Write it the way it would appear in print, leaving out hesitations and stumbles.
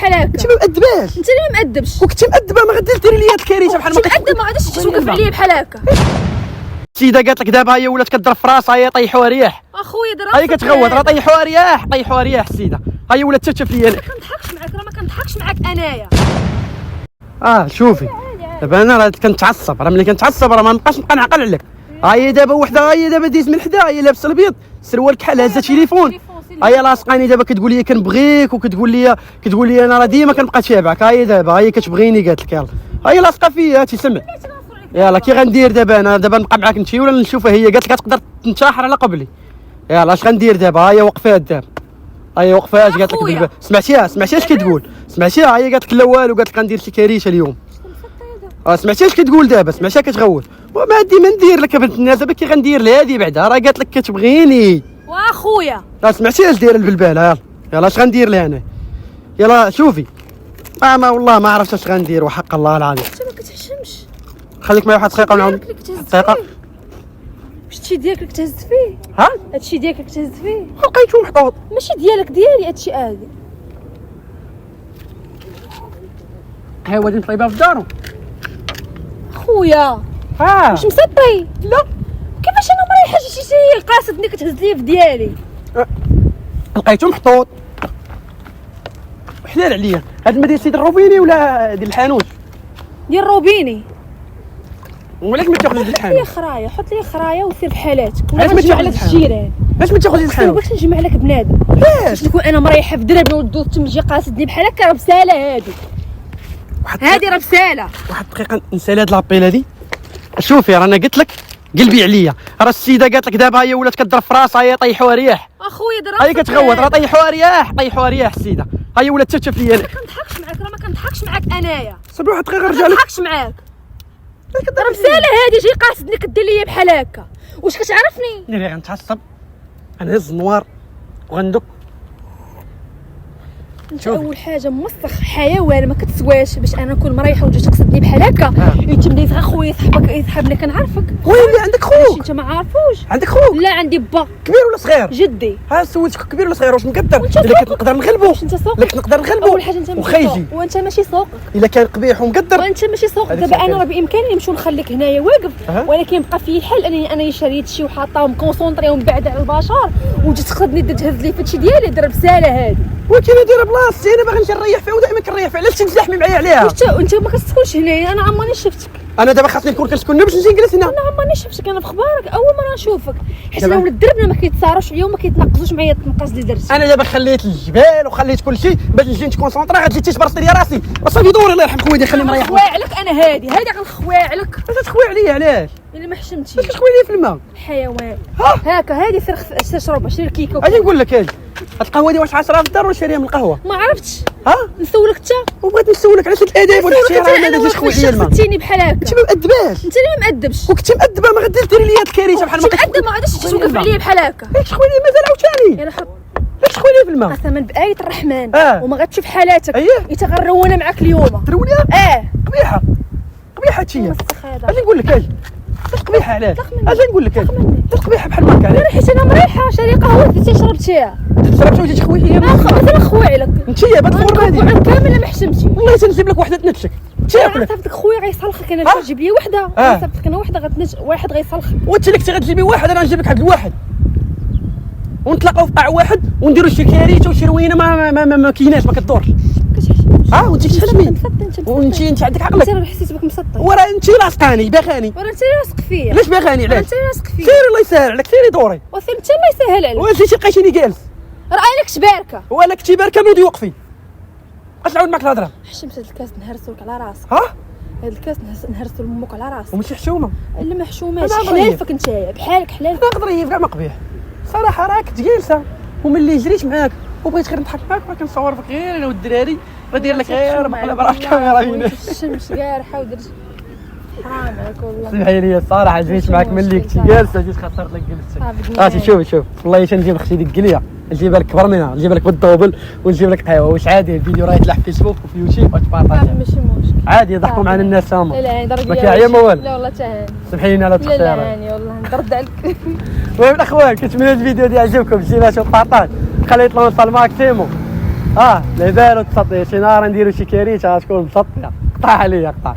بحال هكا؟ انت ما مأدباش، انت اللي ما مأدبش. وكنت مأدبه ما غادير ديري لي هاد الكارثه بحال ما كنت مأدب ما غاديش توقف عليا بحال هكا. السيده قالت لك دابا هي ولات كضرب في راسها، هي طيحوها رياح، اخويا درا هي كتغوت راه طيحوها رياح، طيحوها رياح السيده، هي ولات تشوف ليا ما كنضحكش معاك، راه ما كنضحكش معاك انايا. شوفي دابا انا راه كنتعصب، راه ملي كنتعصب راه ما نبقاش نبقى نعقل عليك. هي دابا وحده، هي دابا ديز من حدا، هي لابسه البيض سروال كحل هازه تليفون، هي لاصقاني دابا كتقول لي كنبغيك، وكتقول لي انا راه ديما كنبقى تابعك. هي دابا هي كتبغيني قالت لك يلا، هي لاصقه فيا تيسمع. يلا كي غندير دابا انا؟ دابا نبقى معاك نمشي ولا نشوفها؟ هي قالت لك تقدر تنتحر على قبلي. يلا اش غندير دابا؟ هي وقفات دابا، هي وقفات قالت لك بالبال. سمعتيها اش كتقول؟ سمعتيها؟ هي قالت لك لا والو، قالت لك غندير شي كارثه اليوم. سمعتي اش كتقول دابا؟ سمعتيها كتغول. وما ديما ندير لك بنت الناس، دابا كي غندير لها هادي بعدا راه قالت لك كتبغيني. واخويا سمعتي اش دايره بالبال؟ يلا اش غندير لها انا؟ يلا شوفي ما والله ما عرفت اش غندير وحق الله العظيم. انت ما كتحشمش. خليك معايا واحد دقيقه ونعاود. دقيقه. هادشي ديالك اللي كتهز فيه. هادشي ديالك اللي كتهز فيه. لقيتو محطوط. ماشي ديالك، ديالي هادشي هادي. ها هو مطيبها في دارو. خويا واش مسطي؟ لا كيفاش انا مريحه شي قاصدني كتهز لي في ديالي؟ لقيتو محطوط حلال عليا. هاد ما ديال سيد الروبيني ولا ديال الحانوت؟ ديال روبيني. ولكن ما تاخذش الحانوت. حط لي خرايه، حط لي خرايه وسير بحالاتك. علاش ما نجمع لك تاخذش الجيران؟ علاش ما تاخذش الحانوت؟ باش نجمع لك بنادم. باش نكون انا مريحه في درب ودو تمشي قاصدني بحال هكا؟ راه بساله هادي راه بساله. واحد الدقيقه نسالي هاد لابيل هادي. شوفي رانا قلت لك قلبي عليا، راه السيده قالت لك دابا هي ولات كضرب في راسها، هي طيحوها رياح. اخويا درا هي كتغوت راه طيحوها رياح السيده، هي ولات تشوف ليا. ما كنضحكش معاك، راه ما كنضحكش معاك انايا. صبري واحد الدقيقه ما نرجع لك. كنضحكش معاك، راه بساله هادي. جاي قاصدني كدير ليا بحال هكا. واش كتعرفني؟ ناري غنتعصب، غنهز النوار وغندق. انت اول حاجه موسخ حيوان ما كتسواش باش انا نكون مريحه وجيت تقصدني بحال هكا. انت بديت غير خويا صاحبك يصاحبني كنعرفك. خويا اللي عندك خوك؟ انت ما عارفوش؟ عندك خوك؟ لا عندي با. كبير ولا صغير؟ جدي. سولتك كبير ولا صغير؟ واش مقدر؟ الا كنت نقدر نغلبو. واش انت سوق؟ الا كنت نقدر نغلبو. اول حاجه انت وخيجي وانت ماشي سوقك. الا كان قبيح ومقدر وانت ماشي سوقك. دابا انا راه بامكاني نمشيو نخليك هنايا واقف، ولكن بقى في الحل انني انا شريت شي وحاطاهم كونسونطريهم بعد على البشر وجيت تقصدني تهز لي فهادشي ديالي. ضرب ساله هادي. ولكن دايره بلاصتي انا باغي نجي نريح فيها ودائما كنريح فيها. علاش تزحمي معايا عليها؟ انت ما كتسكنش هنايا. انا عمرني شفتك. انا دابا خاصني نكون كنسكن باش نجي نجلس هنا. انا عمرني شفتك. انا في اخبارك اول مره نشوفك، حيت انا ولاد دربنا ما كيتصاروش اليوم، ما كيتناقصوش معايا التنقاص اللي درت. انا دابا خليت الجبال وخليت كل شيء باش نجي نتكونسونطرا. غتجي تجبرت لي راسي وصافي دوري. الله يرحم خويا خليني مريح. غنخواع لك انا هادي غنخواع لك. باش تخوي عليا؟ علاش؟ الا ما حشمتيش. باش تخوي لي في الماء حيوان. هاكا هادي سير شرب شري الكيكه. اجي نقول لك هاد القهوه دي واش 10 في الدار ولا شاريها من القهوه؟ ما عرفتش. نسولك انت. وبغيت نسولك علاش الاداب ولا شي راه ما تجيش خويا ليا الماء. خدتيني بحال هكا. انت ما مأدباش، انت اللي ما مأدبش. وكنت مأدبه ما غاديش ديري لي هاد الكارثه بحال ما كنت مأدب ما غاديش توقف عليا بحال هكا. ليش خويا لي مازال عاوتاني؟ يلا حط. ليش خويا لي في الماء؟ قسما بآية الرحمن وما غتشوف حالاتك. اييه انت غنرونا معاك اليوم. ترونيها؟ قبيحه هادشي. اجي نقول لك اجي قبيحه. علاش؟ اجي نقول لك اجي قبيحه بحال هكا. علاش؟ حيت انا مريحه شاري قهوه درتي شربتيها. شربتي وجيتي تخوي لي. انا نخوي لك. انت بهاد الفورمه هادي كامل ما حشمتي. والله تنجيب لك وحده تنتشك. انت صاحبتك خويا غيصلخك. انا تجيب لي وحده. صاحبتك انا وحده غتنتش واحد غيصلخك. وانت اللي كنتي غتجيبي واحد انا نجيب لك هاد الواحد ونتلاقاو في قاع واحد ونديروا شي كارثه وشي روينه ما كايناش ما كدورش. وانت كتحشمي وانت عندك عقلك. انت راه حسيت بك مسطي. وراه انت لاصقاني باغاني. وراه انت لاصق فيا. علاش باغاني؟ علاش؟ انت لاصق فيا. سيري الله يسهل عليك. سيري دوري. وثير انت الله يسهل عليك. وانت لقيتيني جالس. راه عينك تباركه. وانا كنتي باركه نوضي وقفي. اش نعاود معاك الهضره؟ حشمت هاد الكاس نهرسوك على راسك. هاد الكاس نهرسو لامك على راسك. وماشي حشومه. لا ما حشوماش. حلالفك انت بحالك حلال. نقدر نضريف كاع ما قبيح صراحه. راك جالسه وملي جريت معاك وبغيت غير نضحك معاك ما كنصور فيك غير انا والدراري. غادير لك غير مقلب راه الكاميرا هنا. الشمس قارحه ودرت حرام عليك والله. سمحي لي الصراحه جريت معاك ملي كنتي جالسه جيت خسرت لك جلستك. شوف والله تنجيب اختي ديك القليه نجيبها لك كبر منها، نجيب لك بالدوبل ونجيب لك قهوه. واش عادي الفيديو راه يطلع في فيسبوك وفي يوتيوب وتبارطاجي ماشي مشكل عادي يضحكوا معنا الناس هما. لا ما كيعيا ما والو. لا والله تهاني. سمحي لنا على التقصير. لا هاني والله نرد عليك. المهم الاخوان كنتمنى الفيديو ديال عجبكم جينا شوف بارطاج خلي يطلعوا الماكسيموم لا بالو تسطي شي نهار نديرو شي كاريت غتكون مسطيه قطع عليا قطع.